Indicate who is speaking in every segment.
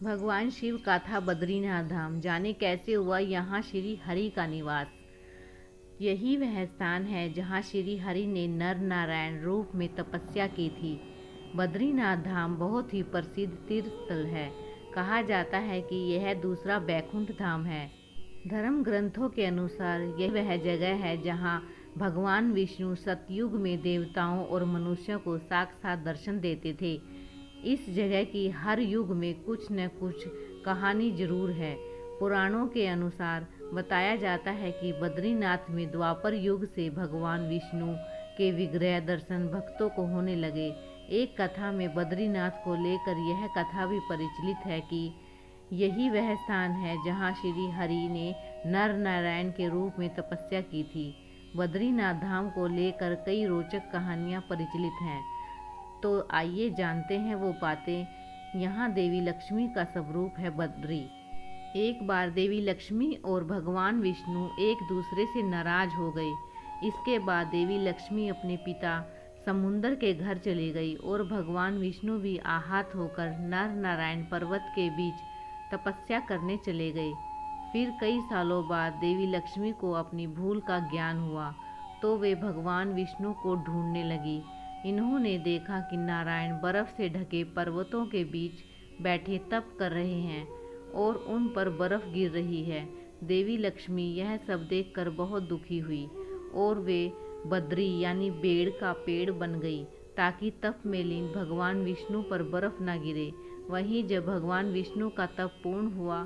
Speaker 1: भगवान शिव का था बद्रीनाथ धाम, जाने कैसे हुआ यहाँ श्री हरि का निवास। यही वह स्थान है जहाँ श्री हरि ने नर नारायण रूप में तपस्या की थी। बद्रीनाथ धाम बहुत ही प्रसिद्ध तीर्थ स्थल है। कहा जाता है कि यह दूसरा बैकुंठ धाम है। धर्म ग्रंथों के अनुसार यह वह जगह है जहाँ भगवान विष्णु सतयुग में देवताओं और मनुष्यों को साक्षात दर्शन देते थे। इस जगह की हर युग में कुछ न कुछ कहानी जरूर है। पुराणों के अनुसार बताया जाता है कि बद्रीनाथ में द्वापर युग से भगवान विष्णु के विग्रह दर्शन भक्तों को होने लगे। एक कथा में बद्रीनाथ को लेकर यह कथा भी प्रचलित है कि यही वह स्थान है जहाँ श्री हरि ने नर नारायण के रूप में तपस्या की थी। बद्रीनाथ धाम को लेकर कई रोचक कहानियाँ प्रचलित हैं, तो आइए जानते हैं वो बातें। यहाँ देवी लक्ष्मी का स्वरूप है बद्री। एक बार देवी लक्ष्मी और भगवान विष्णु एक दूसरे से नाराज हो गए। इसके बाद देवी लक्ष्मी अपने पिता समुंदर के घर चली गई और भगवान विष्णु भी आहत होकर नर नारायण पर्वत के बीच तपस्या करने चले गए। फिर कई सालों बाद देवी लक्ष्मी को अपनी भूल का ज्ञान हुआ, तो वे भगवान विष्णु को ढूंढने लगी। इन्होंने देखा कि नारायण बर्फ से ढके पर्वतों के बीच बैठे तप कर रहे हैं और उन पर बर्फ गिर रही है। देवी लक्ष्मी यह सब देखकर बहुत दुखी हुई और वे बद्री यानी बेड़ का पेड़ बन गई ताकि तप में लीन भगवान विष्णु पर बर्फ न गिरे। वहीं जब भगवान विष्णु का तप पूर्ण हुआ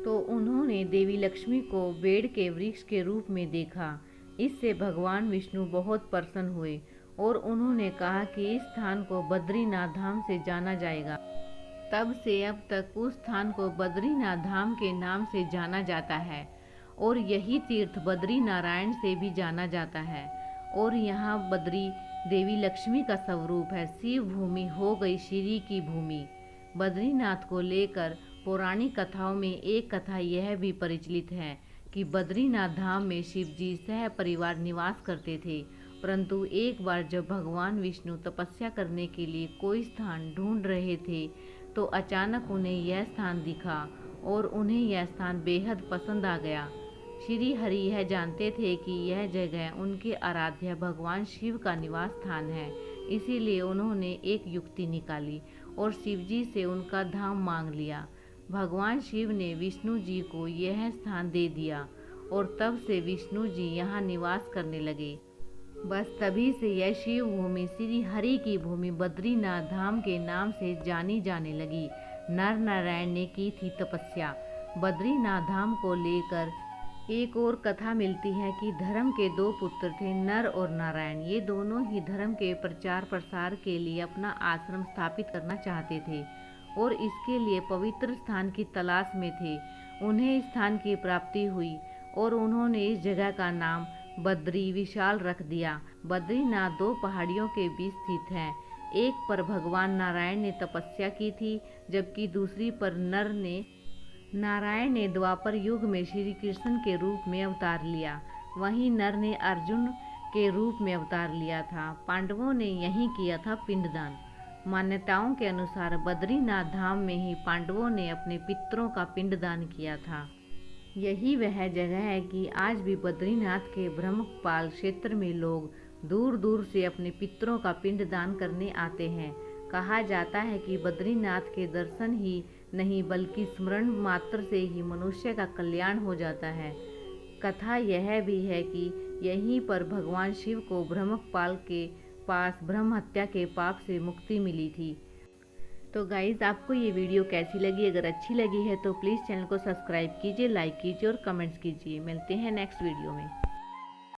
Speaker 1: तो उन्होंने देवी लक्ष्मी को बेड़ के वृक्ष के रूप में देखा। इससे भगवान विष्णु बहुत प्रसन्न हुए और उन्होंने कहा कि इस स्थान को बद्रीनाथ धाम से जाना जाएगा। तब से अब तक उस स्थान को बद्रीनाथ धाम के नाम से जाना जाता है और यही तीर्थ बद्री नारायण से भी जाना जाता है। और यहाँ बद्री देवी लक्ष्मी का स्वरूप है। शिव भूमि हो गई श्री की भूमि। बद्रीनाथ को लेकर पौराणिक कथाओं में एक कथा यह भी प्रचलित है कि बद्रीनाथ धाम में शिव जी सह परिवार निवास करते थे, परंतु एक बार जब भगवान विष्णु तपस्या करने के लिए कोई स्थान ढूंढ रहे थे तो अचानक उन्हें यह स्थान दिखा और उन्हें यह स्थान बेहद पसंद आ गया। श्री हरि यह जानते थे कि यह जगह उनके आराध्य भगवान शिव का निवास स्थान है, इसीलिए उन्होंने एक युक्ति निकाली और शिव जी से उनका धाम मांग लिया। भगवान शिव ने विष्णु जी को यह स्थान दे दिया और तब से विष्णु जी यहाँ निवास करने लगे। बस तभी से यह शिव भूमि श्री हरि की भूमि बद्रीनाथ धाम के नाम से जानी जाने लगी। नर नारायण ने की थी तपस्या। बद्रीनाथ धाम को लेकर एक और कथा मिलती है कि धर्म के दो पुत्र थे, नर और नारायण। ये दोनों ही धर्म के प्रचार प्रसार के लिए अपना आश्रम स्थापित करना चाहते थे और इसके लिए पवित्र स्थान की तलाश में थे। उन्हें इस स्थान की प्राप्ति हुई और उन्होंने इस जगह का नाम बद्री विशाल रख दिया। बद्रीनाथ दो पहाड़ियों के बीच स्थित है। एक पर भगवान नारायण ने तपस्या की थी, जबकि दूसरी पर नारायण ने द्वापर युग में श्री कृष्ण के रूप में अवतार लिया। वहीं नर ने अर्जुन के रूप में अवतार लिया था। पांडवों ने यहीं किया था पिंडदान। मान्यताओं के अनुसार बद्रीनाथ धाम में ही पांडवों ने अपने पितरों का पिंडदान किया था। यही वह जगह है कि आज भी बद्रीनाथ के ब्रह्मपाल क्षेत्र में लोग दूर दूर से अपने पितरों का पिंडदान करने आते हैं। कहा जाता है कि बद्रीनाथ के दर्शन ही नहीं बल्कि स्मरण मात्र से ही मनुष्य का कल्याण हो जाता है। कथा यह भी है कि यहीं पर भगवान शिव को ब्रह्मपाल के पास ब्रह्म हत्या के पाप से मुक्ति मिली थी। तो गाइज़, आपको ये वीडियो कैसी लगी? अगर अच्छी लगी है तो प्लीज़ चैनल को सब्सक्राइब कीजिए, लाइक कीजिए और कमेंट्स कीजिए। मिलते हैं नेक्स्ट वीडियो में।